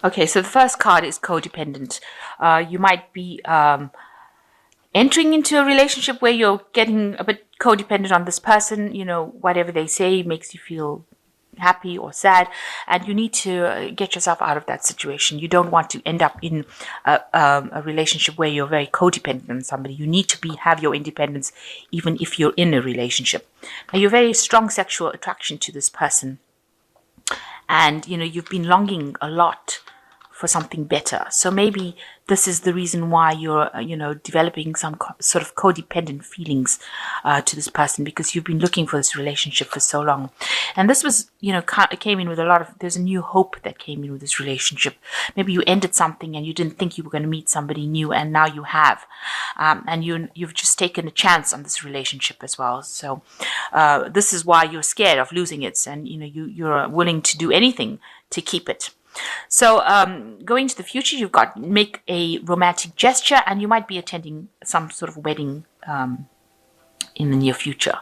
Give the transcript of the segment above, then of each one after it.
Okay, so the first card is codependent. You might be entering into a relationship where you're getting a bit codependent on this person. Whatever they say makes you feel happy or sad, and you need to get yourself out of that situation. You don't want to end up in a relationship where you're very codependent on somebody. You need to have your independence even if you're in a relationship. Now, you're very strong sexual attraction to this person, and you've been longing a lot for something better. So maybe this is the reason why you're, developing some sort of codependent feelings to this person, because you've been looking for this relationship for so long. And this was, came in with there's a new hope that came in with this relationship. Maybe you ended something and you didn't think you were going to meet somebody new, and now you have. And you've just taken a chance on this relationship as well. So this is why you're scared of losing it, and, you're willing to do anything to keep it. So going to the future, you've got make a romantic gesture, and you might be attending some sort of wedding in the near future.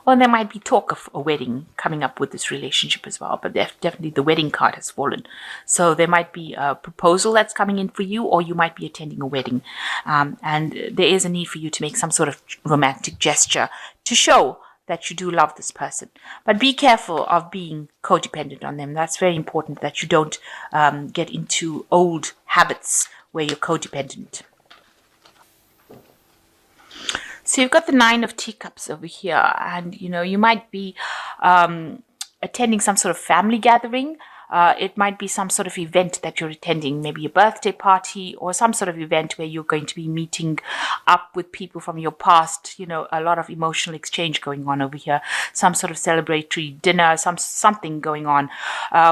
Or there might be talk of a wedding coming up with this relationship as well, but definitely the wedding card has fallen. So there might be a proposal that's coming in for you, or you might be attending a wedding. And there is a need for you to make some sort of romantic gesture to show that you do love this person. But be careful of being codependent on them. That's very important, that you don't get into old habits where you're codependent. So you've got the 9 of Teacups over here, and you might be attending some sort of family gathering. It might be some sort of event that you're attending, maybe a birthday party or some sort of event where you're going to be meeting up with people from your past. A lot of emotional exchange going on over here, some sort of celebratory dinner, something going on.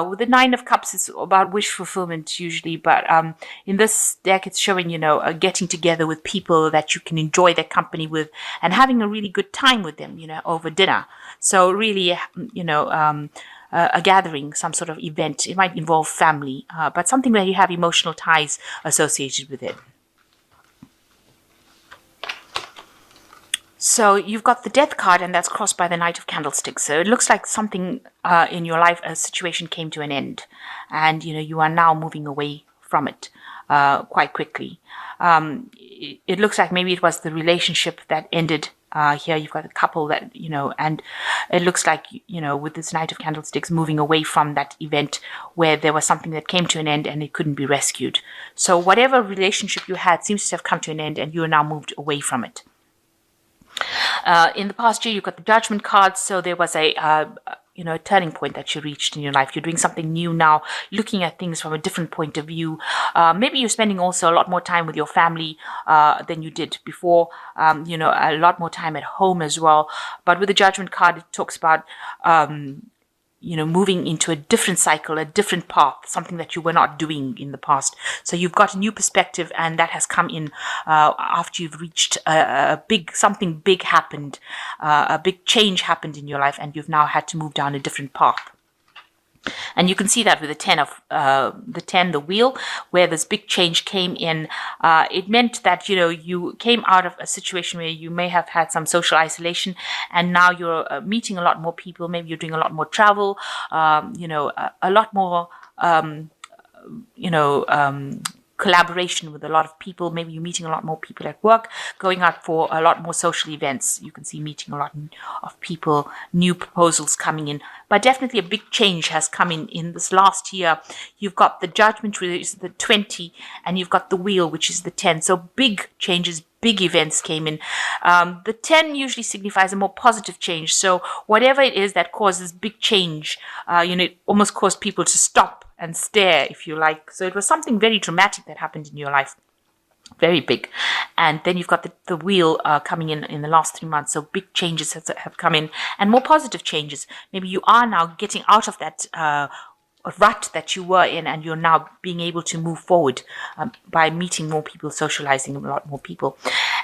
With the 9 of Cups, it's about wish fulfillment usually, but in this deck, it's showing, getting together with people that you can enjoy their company with and having a really good time with them, over dinner. So really, a gathering, some sort of event. It might involve family, but something where you have emotional ties associated with it. So you've got the Death card, and that's crossed by the Knight of Candlesticks. So it looks like something in your life, a situation came to an end, and you are now moving away from it quite quickly. It looks like maybe it was the relationship that ended. Here you've got a couple that, and it looks like, with this Knight of Candlesticks moving away from that event where there was something that came to an end and it couldn't be rescued. So whatever relationship you had seems to have come to an end, and you are now moved away from it. In the past year, you've got the Judgment card. So there was a turning point that you reached in your life. You're doing something new now, looking at things from a different point of view. Maybe you're spending also a lot more time with your family than you did before, a lot more time at home as well. But with the Judgment card, it talks about, moving into a different cycle, a different path, something that you were not doing in the past. So you've got a new perspective, and that has come in after you've reached something big happened, a big change happened in your life, and you've now had to move down a different path. And you can see that with the wheel, where this big change came in. It meant that, you came out of a situation where you may have had some social isolation, and now you're meeting a lot more people. Maybe you're doing a lot more travel, a lot more, collaboration with a lot of people. Maybe you're meeting a lot more people at work, going out for a lot more social events. You can see meeting a lot of people, new proposals coming in. But definitely a big change has come in this last year. You've got the Judgment, which is the 20, and you've got the Wheel, which is the 10. So big changes, big events came in. The 10 usually signifies a more positive change. So whatever it is that causes big change, it almost caused people to stop and stare, if you like. So it was something very dramatic that happened in your life. Very big. And then you've got the Wheel coming in the last 3 months. So big changes have come in, and more positive changes. Maybe you are now getting out of that rut that you were in, and you're now being able to move forward by meeting more people, socializing with a lot more people.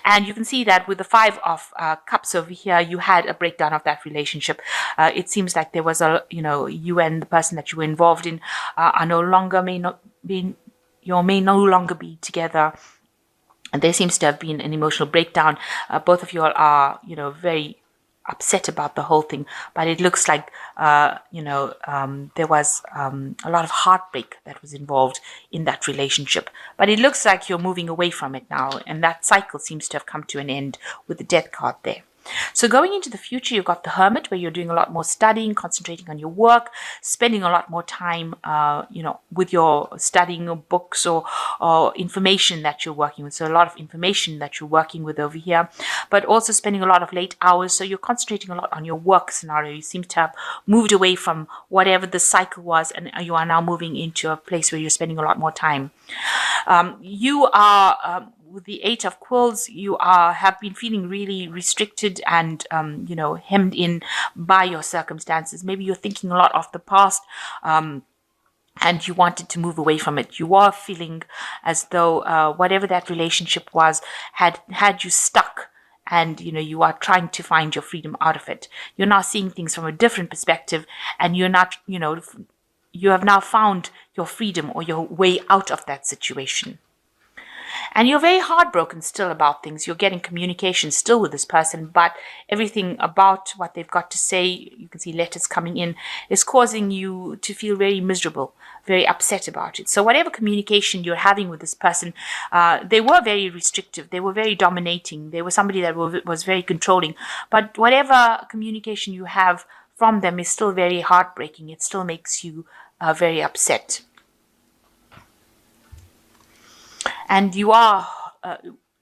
And you can see that with the 5 of Cups over here, you had a breakdown of that relationship. It seems like there was you and the person that you were involved in may no longer be together. And there seems to have been an emotional breakdown. Both of you all are, very upset about the whole thing, but it looks like there was a lot of heartbreak that was involved in that relationship. But it looks like you're moving away from it now, and that cycle seems to have come to an end with the Death card there. So going into the future, you've got the Hermit, where you're doing a lot more studying, concentrating on your work, spending a lot more time, with your studying of books or information that you're working with. So a lot of information that you're working with over here, but also spending a lot of late hours. So you're concentrating a lot on your work scenario. You seem to have moved away from whatever the cycle was, and you are now moving into a place where you're spending a lot more time. You are with the Eight of Quills, you have been feeling really restricted and hemmed in by your circumstances. Maybe you're thinking a lot of the past, and you wanted to move away from it. You are feeling as though whatever that relationship was had you stuck, and you are trying to find your freedom out of it. You're now seeing things from a different perspective, and you're not, you have now found your freedom or your way out of that situation. And you're very heartbroken still about things. You're getting communication still with this person, but everything about what they've got to say, you can see letters coming in, is causing you to feel very miserable, very upset about it. So whatever communication you're having with this person, they were very restrictive. They were very dominating. They were somebody that was very controlling. But whatever communication you have from them is still very heartbreaking. It still makes you very upset. And you are,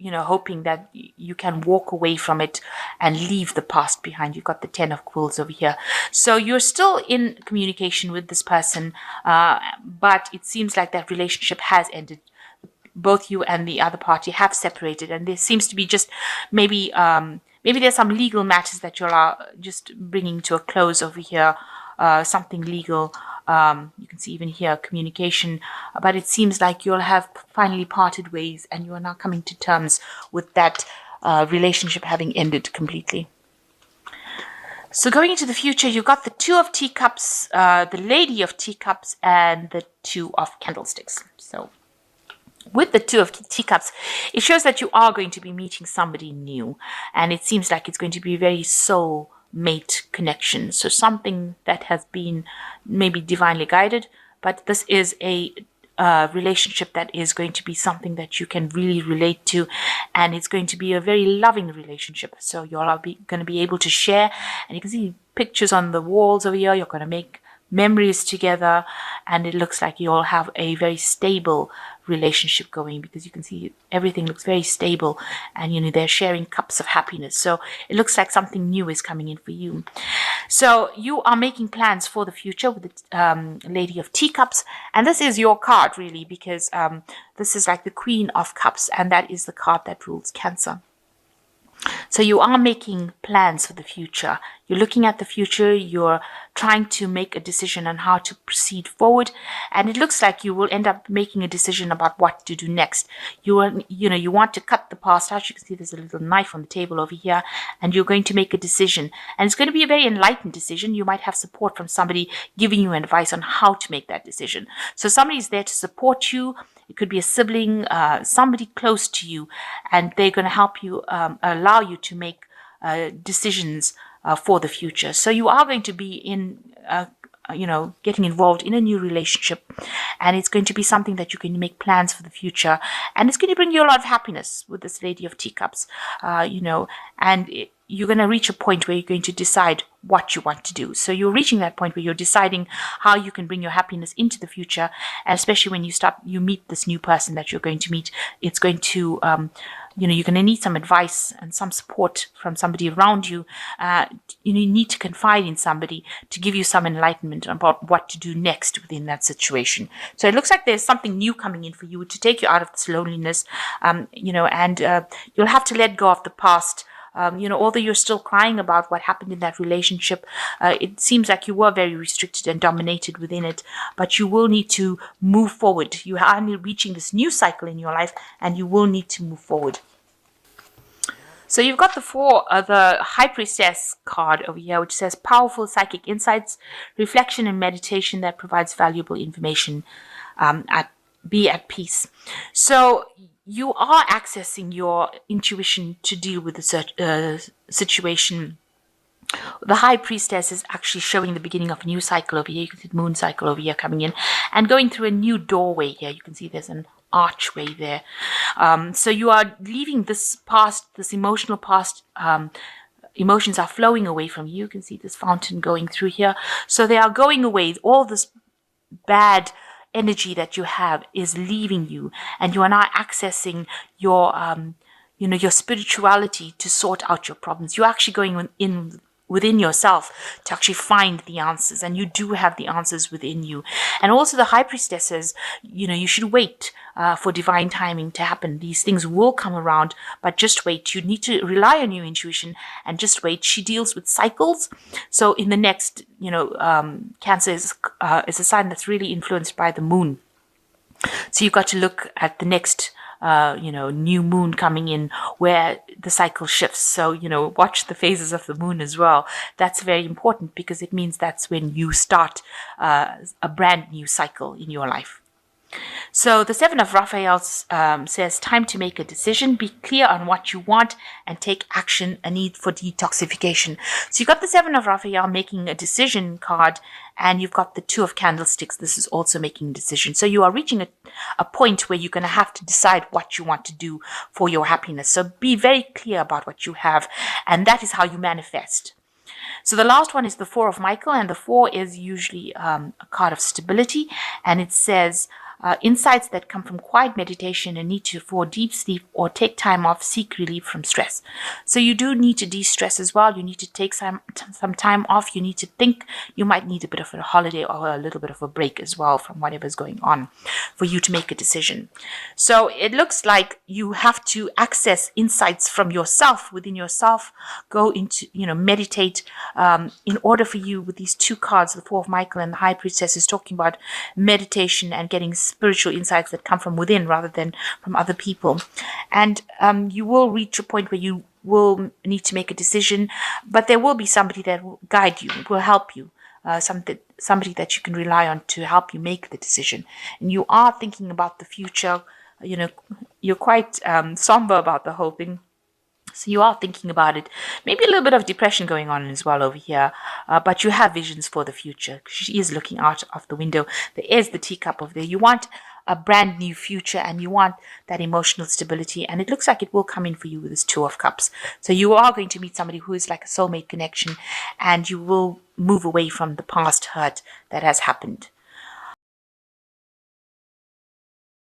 hoping that you can walk away from it and leave the past behind. You've got the Ten of Quills over here. So you're still in communication with this person, but it seems like that relationship has ended. Both you and the other party have separated, and there seems to be just maybe there's some legal matters that you're just bringing to a close over here, something legal. You can see even here communication, but it seems like you'll have finally parted ways, and you are now coming to terms with that relationship having ended completely. So going into the future, you've got the Two of Teacups, the Lady of Teacups, and the Two of Candlesticks. So with the Two of Teacups, it shows that you are going to be meeting somebody new, and it seems like it's going to be very soul mate connection. So something that has been maybe divinely guided, but this is a relationship that is going to be something that you can really relate to, and it's going to be a very loving relationship. So you're going to be able to share, and you can see pictures on the walls over here. You're going to make memories together, and it looks like you'll have a very stable relationship going, because you can see everything looks very stable, and they're sharing cups of happiness. So it looks like something new is coming in for you. So you are making plans for the future with the Lady of Teacups, and this is your card really, because this is like the Queen of Cups, and that is the card that rules Cancer. So you are making plans for the future. You're looking at the future. You're trying to make a decision on how to proceed forward. And it looks like you will end up making a decision about what to do next. You want to cut the past out. You can see there's a little knife on the table over here, and you're going to make a decision. And it's going to be a very enlightened decision. You might have support from somebody giving you advice on how to make that decision. So somebody's there to support you. It could be a sibling, somebody close to you, and they're going to help you, allow you to make decisions for the future. So you are going to be in, getting involved in a new relationship, and it's going to be something that you can make plans for the future, and it's going to bring you a lot of happiness with this Lady of Teacups, you're going to reach a point where you're going to decide what you want to do. So you're reaching that point where you're deciding how you can bring your happiness into the future, and especially when you meet this new person that you're going to meet, it's going to, you're going to need some advice and some support from somebody around you. You need to confide in somebody to give you some enlightenment about what to do next within that situation. So it looks like there's something new coming in for you to take you out of this loneliness, and you'll have to let go of the past. Although you're still crying about what happened in that relationship, it seems like you were very restricted and dominated within it, but you will need to move forward. You are reaching this new cycle in your life, and you will need to move forward. So you've got the High Priestess card over here, which says powerful psychic insights, reflection and meditation that provides valuable information. Be at peace. So you are accessing your intuition to deal with the situation. The High Priestess is actually showing the beginning of a new cycle over here. You can see the moon cycle over here coming in and going through a new doorway here. You can see there's an archway there. So you are leaving this past, this emotional past. Emotions are flowing away from you. You can see this fountain going through here. So they are going away. All this bad energy that you have is leaving you, and you are now accessing your your spirituality to sort out your problems. You're actually going in within yourself to actually find the answers, and you do have the answers within you. And also the High Priestess says, you should wait for divine timing to happen. These things will come around, but just wait. You need to rely on your intuition and just wait. She deals with cycles. So in the next, Cancer is a sign that's really influenced by the moon. So you've got to look at the next new moon coming in where the cycle shifts. So, watch the phases of the moon as well. That's very important because it means that's when you start a brand new cycle in your life. So the Seven of Raphael says, time to make a decision, be clear on what you want, and take action, a need for detoxification. So you've got the Seven of Raphael making a decision card, and you've got the Two of Candlesticks. This is also making a decision. So you are reaching a point where you're going to have to decide what you want to do for your happiness. So be very clear about what you have, and that is how you manifest. So the last one is the Four of Michael, and the Four is usually a card of stability, and it says, insights that come from quiet meditation and need for deep sleep or take time off, seek relief from stress. So you do need to de-stress as well. You need to take some time off. You need to think. You might need a bit of a holiday or a little bit of a break as well from whatever's going on for you to make a decision. So it looks like you have to access insights from yourself, within yourself, go into, meditate in order for you with these two cards, the Four of Michael and the High Priestess is talking about meditation and getting spiritual insights that come from within rather than from other people. And you will reach a point where you will need to make a decision, but there will be somebody that will guide you, will help you, somebody that you can rely on to help you make the decision. And you are thinking about the future. You're quite somber about the whole thing. So you are thinking about it. Maybe a little bit of depression going on as well over here. But you have visions for the future. She is looking out of the window. There is the teacup over there. You want a brand new future and you want that emotional stability. And it looks like it will come in for you with this Two of Cups. So you are going to meet somebody who is like a soulmate connection, and you will move away from the past hurt that has happened.